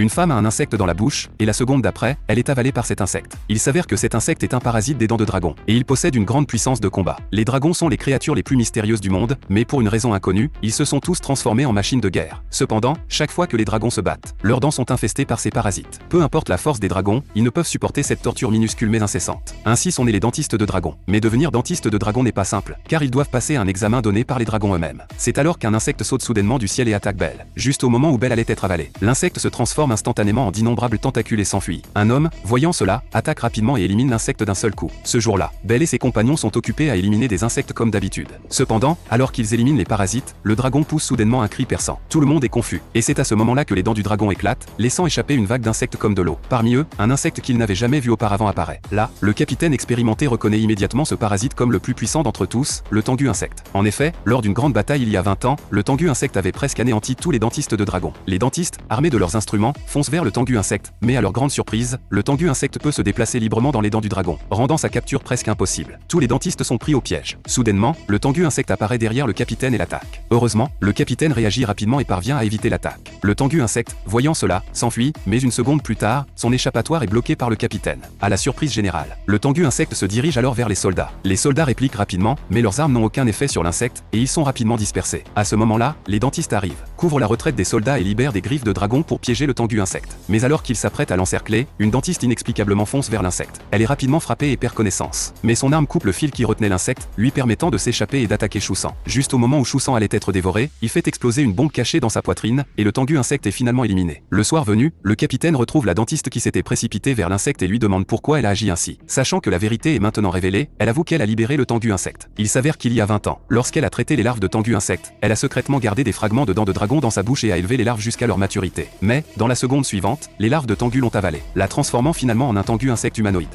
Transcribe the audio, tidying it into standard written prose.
Une femme a un insecte dans la bouche, et la seconde d'après, elle est avalée par cet insecte. Il s'avère que cet insecte est un parasite des dents de dragon, et il possède une grande puissance de combat. Les dragons sont les créatures les plus mystérieuses du monde, mais pour une raison inconnue, ils se sont tous transformés en machines de guerre. Cependant, chaque fois que les dragons se battent, leurs dents sont infestées par ces parasites. Peu importe la force des dragons, ils ne peuvent supporter cette torture minuscule mais incessante. Ainsi sont nés les dentistes de dragons. Mais devenir dentiste de dragon n'est pas simple, car ils doivent passer un examen donné par les dragons eux-mêmes. C'est alors qu'un insecte saute soudainement du ciel et attaque Belle. Juste au moment où Belle allait être avalée, l'insecte se transforme instantanément en d'innombrables tentacules et s'enfuit. Un homme, voyant cela, attaque rapidement et élimine l'insecte d'un seul coup. Ce jour-là, Belle et ses compagnons sont occupés à éliminer des insectes comme d'habitude. Cependant, alors qu'ils éliminent les parasites, le dragon pousse soudainement un cri perçant. Tout le monde est confus, et c'est à ce moment-là que les dents du dragon éclatent, laissant échapper une vague d'insectes comme de l'eau. Parmi eux, un insecte qu'il n'avait jamais vu auparavant apparaît. Là, le capitaine expérimenté reconnaît immédiatement ce parasite comme le plus puissant d'entre tous, le tengu insecte. En effet, lors d'une grande bataille il y a 20 ans, le tengu insecte avait presque anéanti tous les dentistes de dragon. Les dentistes, armés de leurs instruments, foncent vers le tengu insecte, mais à leur grande surprise, le tengu insecte peut se déplacer librement dans les dents du dragon, rendant sa capture presque impossible. Tous les dentistes sont pris au piège. Soudainement, le tengu insecte apparaît derrière le capitaine et l'attaque. Heureusement, le capitaine réagit rapidement et parvient à éviter l'attaque. Le tengu insecte, voyant cela, s'enfuit, mais une seconde plus tard, son échappatoire est bloqué par le capitaine. À la surprise générale, le tengu insecte se dirige alors vers les soldats. Les soldats répliquent rapidement, mais leurs armes n'ont aucun effet sur l'insecte, et ils sont rapidement dispersés. À ce moment-là, les dentistes arrivent, couvrent la retraite des soldats et libèrent des griffes de dragon pour piéger le tengu insecte. Mais alors qu'ils s'apprêtent à l'encercler, une dentiste inexplicablement fonce vers l'insecte. Elle est rapidement frappée et perd connaissance. Mais son arme coupe le fil qui retenait l'insecte, lui permettant de s'échapper et d'attaquer Chousan. Juste au moment où Chousan allait être dévoré, il fait exploser une bombe cachée dans sa poitrine, et le tengu insecte est finalement éliminé. Le soir venu, le capitaine retrouve la dentiste qui s'était précipitée vers l'insecte et lui demande pourquoi elle a agi ainsi. Sachant que la vérité est maintenant révélée, elle avoue qu'elle a libéré le tengu insecte. Il s'avère qu'il y a 20 ans, lorsqu'elle a traité les larves de tengu insecte, elle a secrètement gardé des fragments de dents de dragon dans sa bouche et a élevé les larves jusqu'à leur maturité. Mais, dans la seconde suivante, les larves de tengu l'ont avalé, la transformant finalement en un tengu insecte humanoïde.